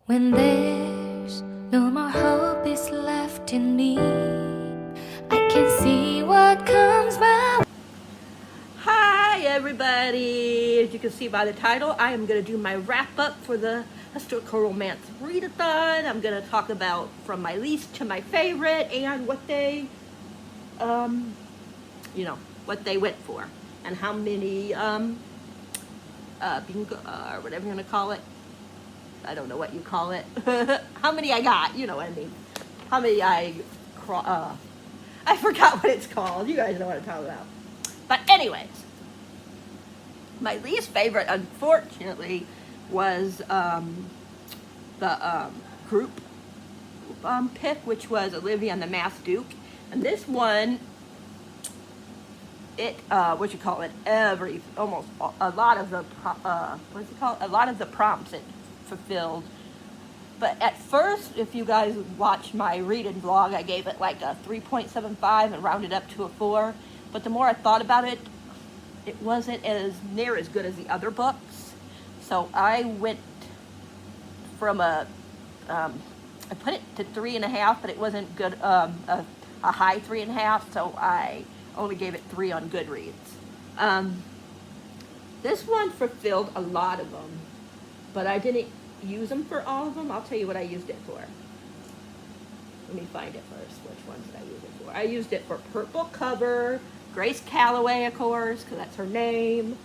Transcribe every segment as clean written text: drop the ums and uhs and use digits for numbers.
When there's no more hope is left in me, I can see what comes my way. Hi everybody! As you can see by the title, I am going to do my wrap up for the historical romance readathon. I'm going to talk about from my least to my favorite and what they, what they went for and how many, bingo, or whatever you're going to call it. I don't know what you call it. How many I got, you know what I mean. How many I forgot what it's called. You guys know what I'm talking about. But anyways, my least favorite, unfortunately, was the group pick, which was Olivia and the Masked Duke. And this one, a lot of the prompts it fulfilled. But at first, if you guys watch my reading vlog, I gave it like a 3.75 and rounded up to a 4. But the more I thought about it, it wasn't as near as good as the other books. So I went from I put it to 3.5, but it wasn't good, a high 3.5, so I only gave it 3 on Goodreads. This one fulfilled a lot of them, but I didn't use them for all of them. I'll tell you what I used it for. Let me find it first. Which ones did I use it for? I used it for purple cover, Grace Calloway, of course, because that's her name.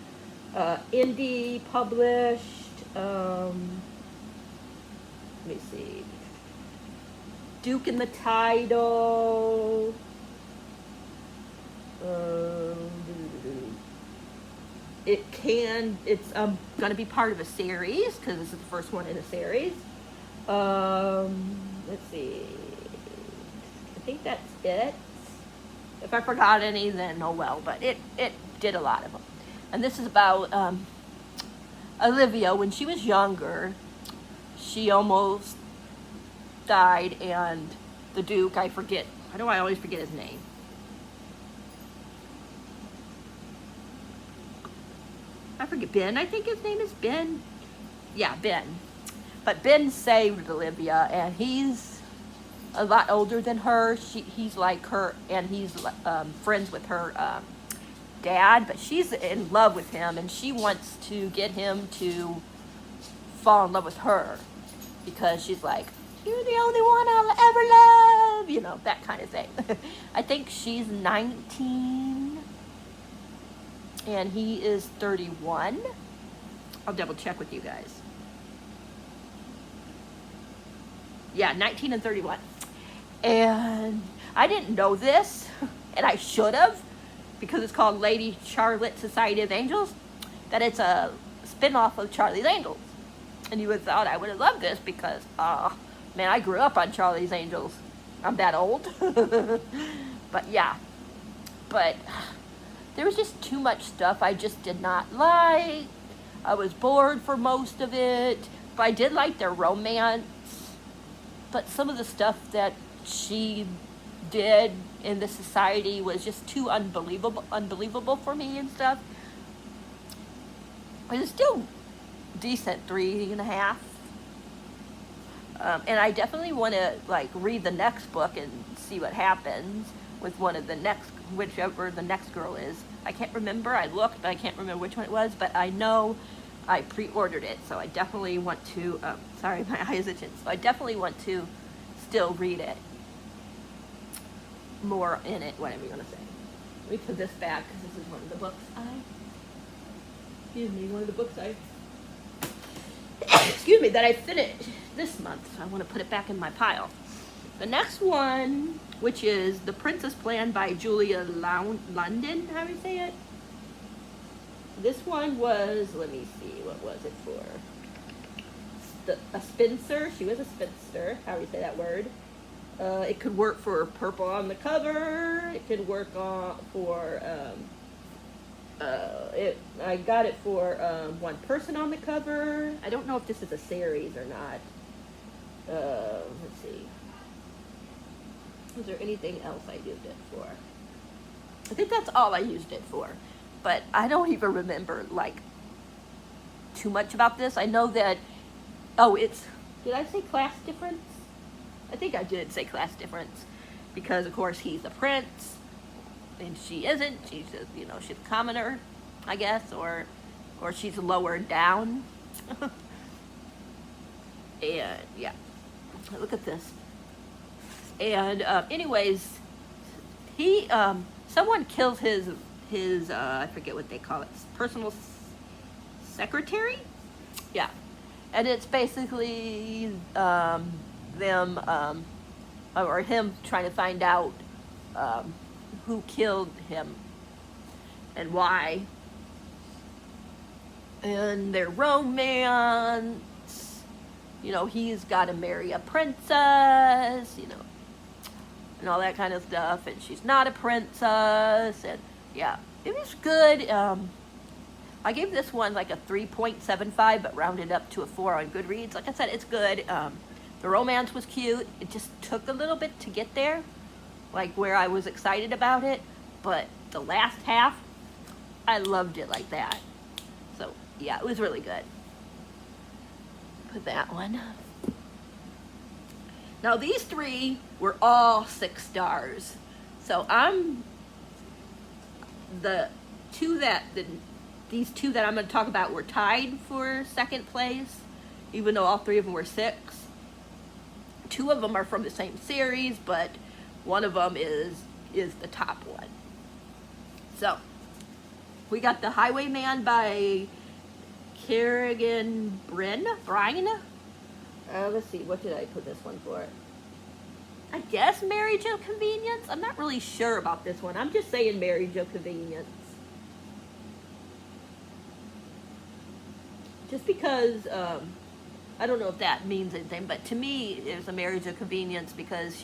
Indie published. Let me see. Duke in the title. It's going to be part of a series because this is the first one in a series. Let's see. I think that's it. If I forgot any, then oh well. But it did a lot of them. And this is about Olivia. When she was younger, she almost died, and the Duke, I always forget his name. I forget, Ben, I think his name is Ben. Yeah, Ben. But Ben saved Olivia, and he's a lot older than her. He's like her, and he's friends with her dad, but she's in love with him, and she wants to get him to fall in love with her because she's like, you're the only one I'll ever love, you know, that kind of thing. I think she's 19 and he is 31. I'll double check with you guys. Yeah, 19 and 31. And I didn't know this, and I should have, because it's called Lady Charlotte Society of Angels, that it's a spin-off of Charlie's Angels. And you would have thought I would have loved this because, man, I grew up on Charlie's Angels. I'm that old. But yeah. But there was just too much stuff I just did not like. I was bored for most of it. But I did like their romance. But some of the stuff that she did in the society was just too unbelievable for me and stuff. But it's still decent, 3.5. And I definitely want to like read the next book and see what happens with whichever the next girl is. I can't remember. I looked, but I can't remember which one it was. But I know I pre-ordered it, so I definitely want to. Sorry, my eye is itching. So I definitely want to still read it. More in it, whatever you want to say. Let me put this back because this is one of the books that I finished this month. So I want to put it back in my pile. The next one, which is The Princess Plan by Julia London, how do you say it? This one was, let me see, what was it for? A spinster. She was a spinster. How do you say that word? It could work for purple on the cover. It could work for, I got it for one person on the cover. I don't know if this is a series or not. Let's see. Was there anything else I used it for? I think that's all I used it for. But I don't even remember, like, too much about this. I know that, it's Did I say class difference? I think I did say class difference, because of course he's the prince and she isn't. She's just, you know, she's a commoner, I guess, or she's lower down. And yeah, look at this. And anyways, he someone kills his I forget what they call it, personal secretary. Yeah, and it's basically them or him trying to find out who killed him and why, and their romance. You know, he's got to marry a princess, you know, and all that kind of stuff, and she's not a princess, and yeah, it was good. I gave this one like a 3.75, but rounded up to a 4 on Goodreads. Like I said, it's good. The romance was cute. It just took a little bit to get there, like where I was excited about it, but the last half, I loved it like that. So yeah, it was really good. Put that one. Now these 3 were all 6 stars. So I'm these 2 that I'm going to talk about were tied for 2nd place, even though all 3 of them were 6. 2 of them are from the same series, but one of them is the top one. So we got The Highwayman by Kerrigan Brine. Let's see, what did I put this one for? I guess Marriage of Convenience. I'm not really sure about this one. I'm just saying Marriage of Convenience. Just because, I don't know if that means anything, but to me, it's a marriage of convenience because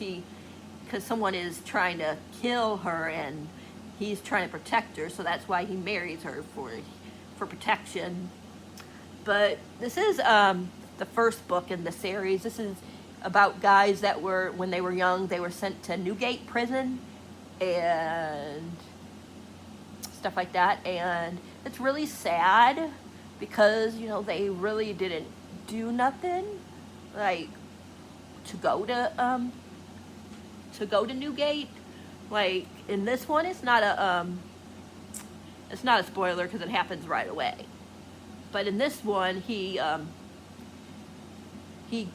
someone is trying to kill her and he's trying to protect her, so that's why he marries her, for protection. But this is the first book in the series. This is about guys that were, when they were young, they were sent to Newgate prison and stuff like that. And it's really sad because, you know, they really didn't do nothing, like, to go to Newgate. Like, in this one, it's not a spoiler because it happens right away. But in this one, he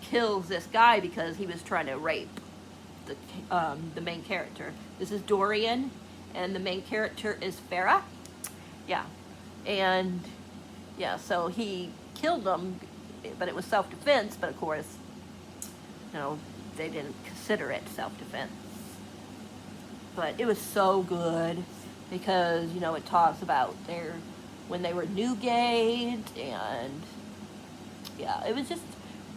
kills this guy because he was trying to rape the main character. This is Dorian, and the main character is Farah. Yeah, and yeah, so he killed him, but it was self-defense. But of course, you know, they didn't consider it self-defense. But it was so good because, you know, it talks about when they were Newgate, and yeah, it was just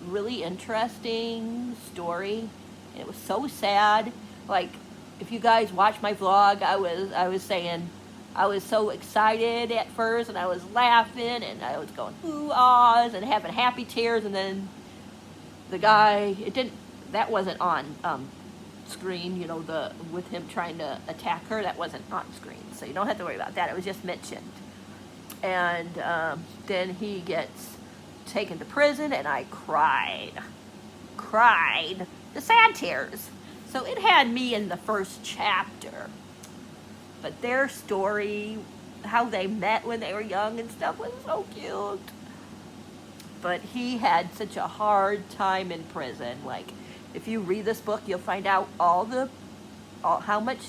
really interesting story. It was so sad. Like, if you guys watch my vlog, I was saying I was so excited at first, and I was laughing, and I was going ooh ahs and having happy tears, and then the guy, that wasn't on screen, you know, with him trying to attack her, that wasn't on screen, so you don't have to worry about that. It was just mentioned. And then he gets taken to prison, and I cried the sad tears. So it had me in the first chapter, but their story, how they met when they were young and stuff, was so cute. But he had such a hard time in prison. Like, if you read this book, you'll find out how much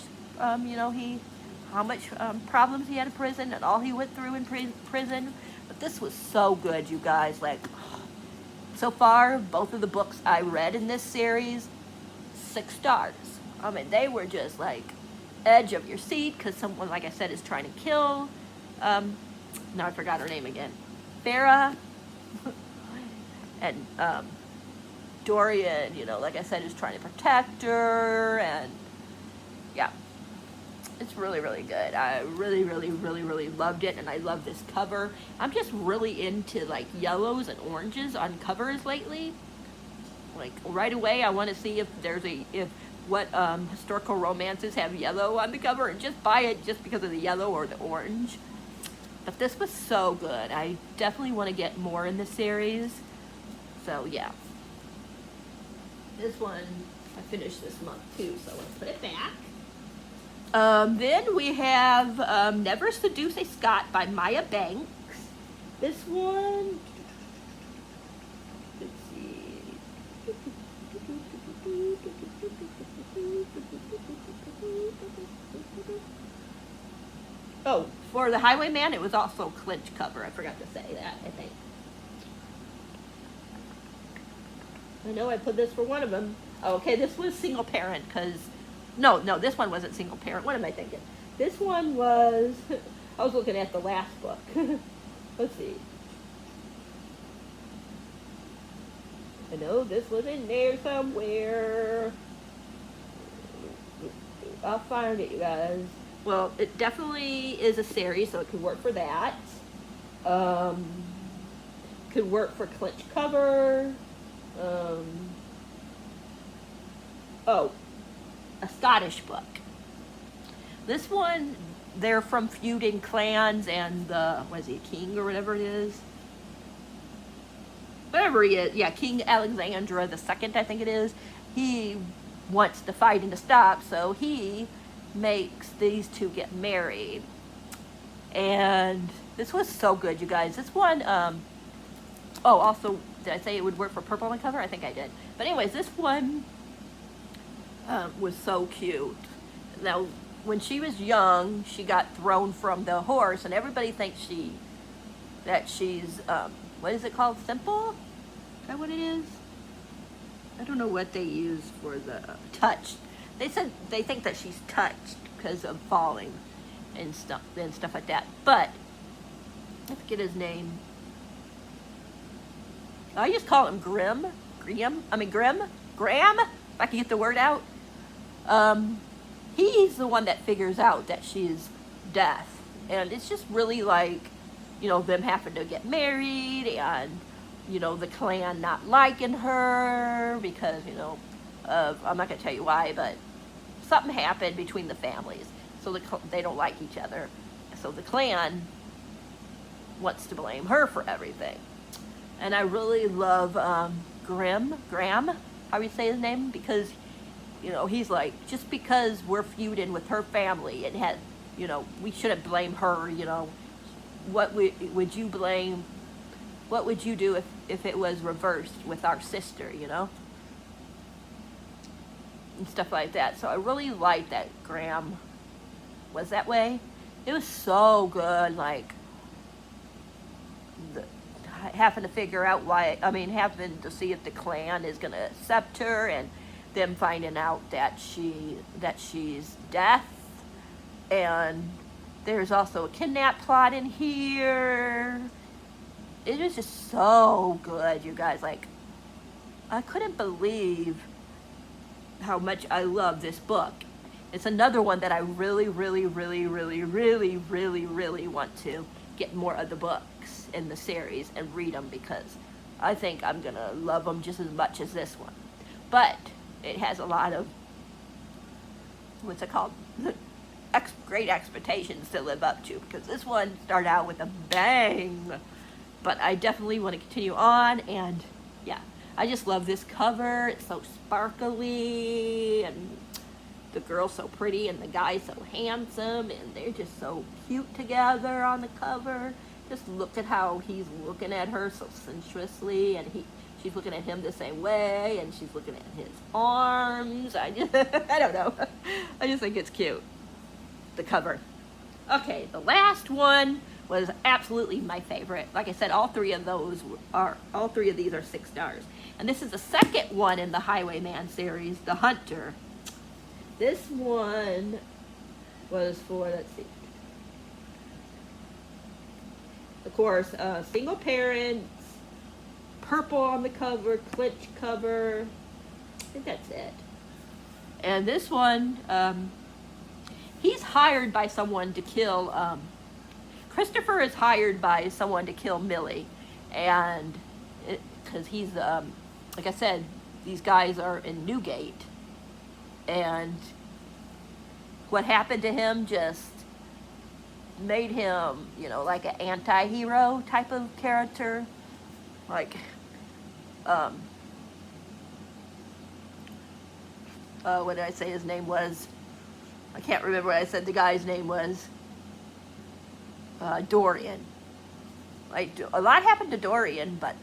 problems he had in prison and all he went through in prison. But this was so good, you guys. Like, so far, both of the books I read in this series, 6 stars. I mean, they were just like edge of your seat because someone, like I said, is trying to kill. Now I forgot her name again. Farah. And Dorian, you know, like I said, is trying to protect her, and yeah, it's really, really good. I really, really, really, really loved it, and I love this cover. I'm just really into like yellows and oranges on covers lately. Like, right away, I want to see if what historical romances have yellow on the cover, and just buy it just because of the yellow or the orange. But this was so good. I definitely want to get more in the series. So yeah. This one I finished this month too, so let's put it back. Then we have Never Seduce a Scot by Maya Banks. This one, let's see. Oh, for the Highwayman, it was also clinch cover. I forgot to say that, I think. I know I put this for one of them. Oh, okay, this was single parent, because... No, this one wasn't single parent. What am I thinking? This one was... I was looking at the last book. Let's see. I know this was in there somewhere. I'll find it, you guys. Well, it definitely is a series, so it could work for that. Could work for clinch cover. Oh, a Scottish book. This one, they're from feuding clans, and the, what is he, king or whatever it is? Whatever he is, yeah, King Alexandra II, I think it is. He wants to fight and to stop, so he makes these two get married. And this was so good, you guys. This one, oh, also, did I say it would work for purple on the cover? I think I did. But anyways, this one was so cute. Now, when she was young, she got thrown from the horse, and everybody thinks that she's, what is it called? Simple? Is that what it is? I don't know what they use for the touched. They said they think that she's touched because of falling and stuff like that. But I forget his name. I just call him Graham. If I can get the word out. He's the one that figures out that she's deaf, and it's just really like, you know, them having to get married, and, you know, the clan not liking her because, you know, I'm not gonna tell you why, but something happened between the families, so they don't like each other, so the clan wants to blame her for everything. And I really love Graham, how do you say his name? Because, you know, he's like, just because we're feuding with her family, it had, you know, we shouldn't blame her, you know. What would you blame? What would you do if it was reversed with our sister, you know? And stuff like that. So I really liked that Graham was that way. It was so good, like, having to figure out why, I mean, having to see if the clan is going to accept her, and them finding out that she's deaf, and there's also a kidnap plot in here. It was just so good, you guys. Like, I couldn't believe how much I love this book. It's another one that I really, really, really, really, really, really, really want to get more of the books in the series and read them, because I think I'm gonna love them just as much as this one. But it has a lot of, what's it called? Great expectations to live up to, because this one started out with a bang. But I definitely want to continue on, and yeah, I just love this cover. It's so sparkly, and the girl's so pretty, and the guy's so handsome, and they're just so cute together on the cover. Just look at how he's looking at her so sensuously, and she's looking at him the same way, and she's looking at his arms. I don't know. I just think it's cute, the cover. Okay, the last one was absolutely my favorite. Like I said, all three of these are 6 stars. And this is the second one in the Highwayman series, The Hunter. This one was for, let's see, of course, single parents, purple on the cover, clinch cover. I think that's it. And this one, he's hired by someone to kill, Christopher is hired by someone to kill Millie. And because he's, like I said, these guys are in Newgate. And what happened to him just made him, you know, like an anti-hero type of character. Like, what did I say his name was? I can't remember what I said the guy's name was. Dorian. Like, a lot happened to Dorian, but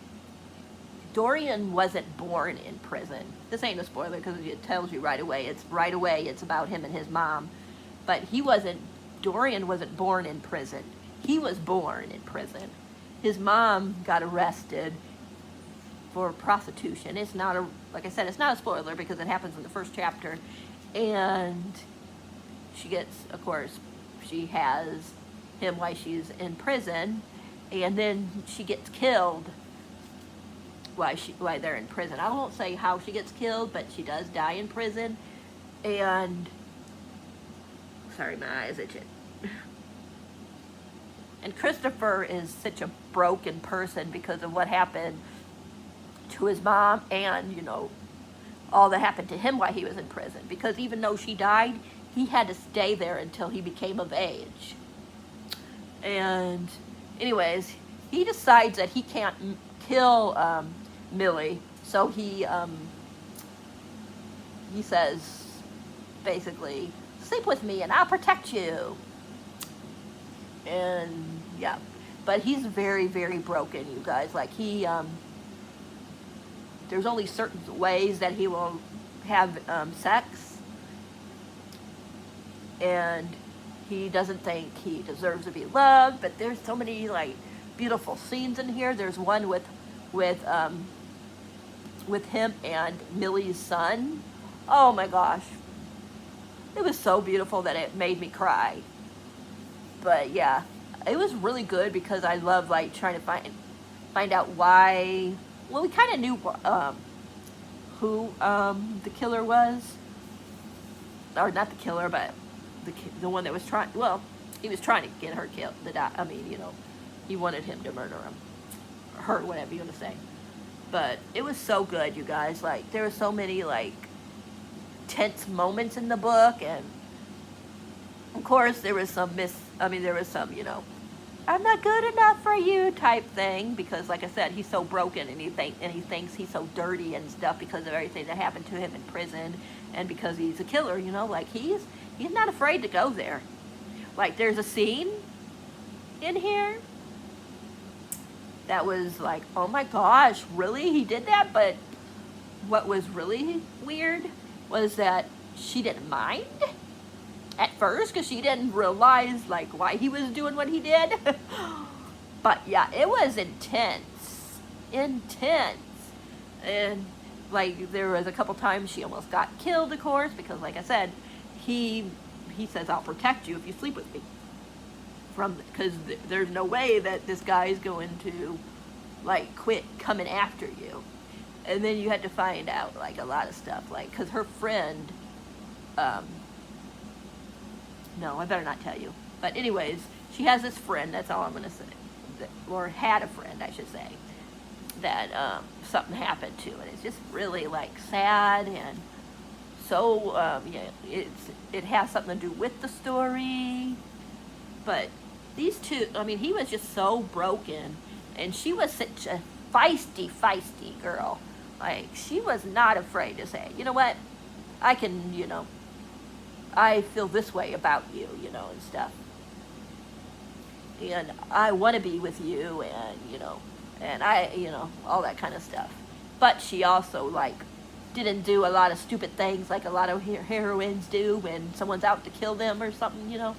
Dorian wasn't born in prison. This ain't a spoiler because it tells you right away. It's about him and his mom. But Dorian wasn't born in prison. He was born in prison. His mom got arrested for prostitution. It's not like I said, it's not a spoiler because it happens in the first chapter. And she gets, of course, she has him while she's in prison, and then she gets killed while they're in prison. I won't say how she gets killed, but she does die in prison. And sorry, my eyes itching. And Christopher is such a broken person because of what happened to his mom and, you know, all that happened to him while he was in prison. Because even though she died, he had to stay there until he became of age. And anyways, he decides that he can't kill Millie, so he says, basically, sleep with me and I'll protect you. And yeah, but he's very, very broken, you guys. Like, there's only certain ways that he will have sex, and he doesn't think he deserves to be loved. But there's so many like beautiful scenes in here. There's one with him and Millie's son. Oh my gosh, it was so beautiful that it made me cry. But yeah, it was really good because I love like trying to find out why. Well, we kind of knew who the killer was, or not the killer, but the one that was trying. Well, he was trying to get her killed. I mean, you know, he wanted him to murder him, or her, whatever you want to say. But it was so good, you guys. Like, there were so many like tense moments in the book, and of course there was some you know, I'm not good enough for you type thing, because like I said, he's so broken, and he thinks he's so dirty and stuff because of everything that happened to him in prison, and because he's a killer, you know, like he's not afraid to go there. Like, there's a scene in here that was like, oh my gosh, really? He did that? But what was really weird was that she didn't mind at first, because she didn't realize like why he was doing what he did. But yeah, it was intense, and like there was a couple times she almost got killed, of course, because like I said, he says, I'll protect you if you sleep with me, because there's no way that this guy is going to like quit coming after you. And then you had to find out like a lot of stuff, like because her friend, no, I better not tell you. But anyways, she has this friend, that's all I'm going to say, or had a friend, I should say, that something happened to. And it's just really, like, sad. And so, yeah, it has something to do with the story. But these two, I mean, he was just so broken. And she was such a feisty girl. Like, she was not afraid to say, you know what, I can, you know, I feel this way about you, you know, and stuff. And I want to be with you, and, you know, and I, you know, all that kind of stuff. But she also, like, didn't do a lot of stupid things like a lot of heroines do when someone's out to kill them or something, you know,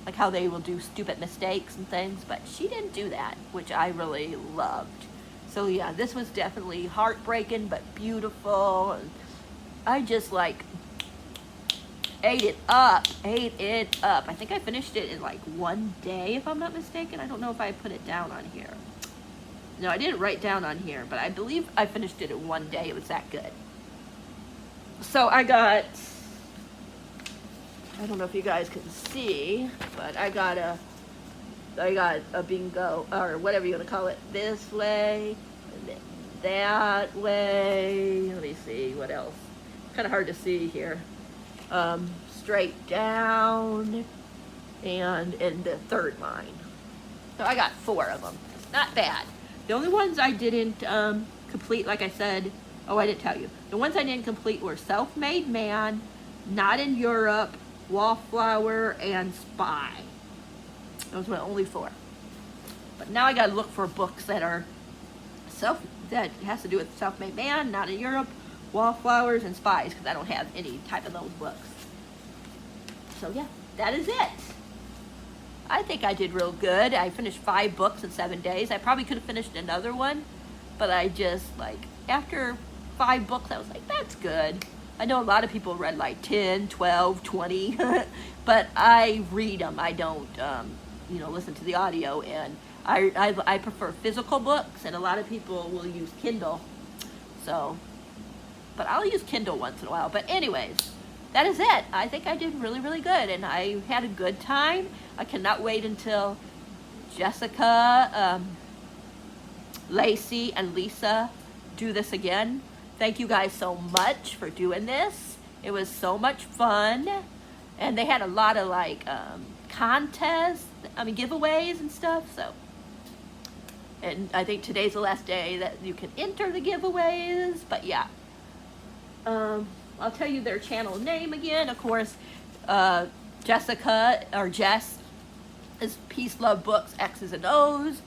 like how they will do stupid mistakes and things. But she didn't do that, which I really loved. So, yeah, this was definitely heartbreaking but beautiful. And I just, like, ate it up. I think I finished it in like one day, if I'm not mistaken. I don't know if I put it down on here. No, I didn't write down on here, but I believe I finished it in one day. It was that good. So I got, I don't know if you guys can see, but I got a bingo, or whatever you want to call it, this way, and then that way. Let me see, what else? Kind of hard to see here. Straight down, and in the third line. So I got 4 of them. Not bad. The only ones I didn't complete, like I said, Oh, I didn't tell you. The ones I didn't complete were Self-Made Man, Not in Europe, Wallflower, and Spy. Those were only 4. But now I gotta look for books that are that has to do with Self-Made Man, Not in Europe, Wallflowers, and Spies, because I don't have any type of those books. So yeah, that is it. I think I did real good. I finished 5 books in 7 days. I probably could have finished another one, but I just, like, after 5 books, I was like, that's good. I know a lot of people read like 10, 12, 20, but I read them. I don't, listen to the audio, and I prefer physical books, and a lot of people will use Kindle. So, but I'll use Kindle once in a while. But anyways, that is it. I think I did really, really good, and I had a good time. I cannot wait until Jessica, Lacey, and Lisa do this again. Thank you guys so much for doing this. It was so much fun, and they had a lot of like contests, giveaways and stuff. So, and I think today's the last day that you can enter the giveaways. But yeah, I'll tell you their channel name again. Of course, Jessica or Jess is Peace Love Books X's and O's.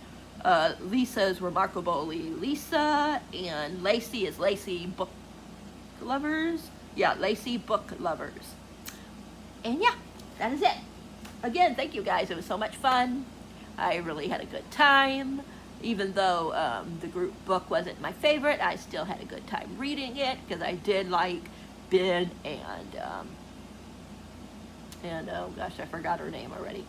Lisa's Remarkably Lisa, and Lacey is Lacey Book Lovers. Yeah, Lacey Book Lovers. And yeah, that is it. Again, thank you guys. It was so much fun. I really had a good time. Even though the group book wasn't my favorite, I still had a good time reading it, because I did like Ben and oh gosh, I forgot her name already.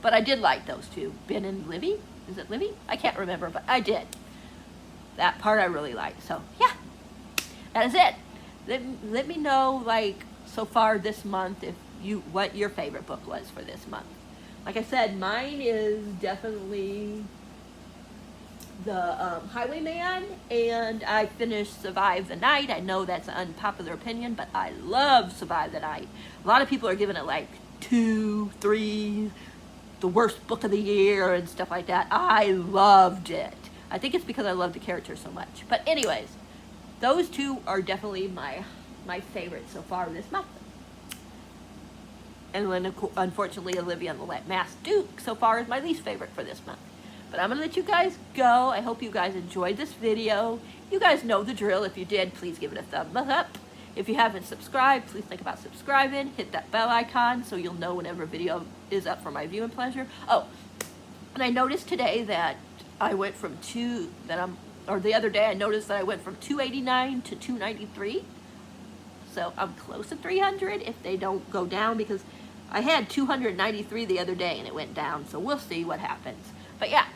But I did like those two, Ben and Livy. Is it Livy? I can't remember, but I did. That part I really liked. So yeah, that is it. Let me know, like, so far this month, what your favorite book was for this month. Like I said, mine is definitely the Highwayman, and I finished Survive the Night. I know that's an unpopular opinion, but I love Survive the Night. A lot of people are giving it like 2, 3, the worst book of the year and stuff like that. I loved it. I think it's because I love the characters so much. But anyways, those 2 are definitely my favorites so far this month. And then, unfortunately, Olivia and the Masked Duke so far is my least favorite for this month. But I'm going to let you guys go. I hope you guys enjoyed this video. You guys know the drill. If you did, please give it a thumbs up. If you haven't subscribed, please think about subscribing. Hit that bell icon so you'll know whenever a video is up for my viewing pleasure. Oh, and I noticed today that I went from the other day I noticed that I went from 289 to 293. So I'm close to 300 if they don't go down, because I had 293 the other day and it went down. So we'll see what happens. But yeah,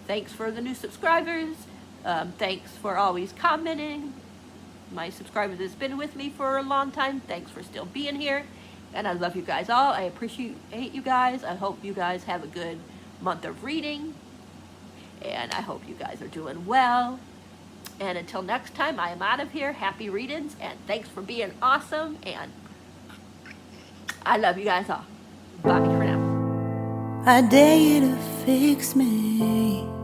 thanks for the new subscribers. Thanks for always commenting. My subscribers that's been with me for a long time, thanks for still being here. And I love you guys all. I appreciate you guys. I hope you guys have a good month of reading. And I hope you guys are doing well. And until next time, I am out of here. Happy readings, and thanks for being awesome. And I love you guys all. Bye for now. I dare you to fix me.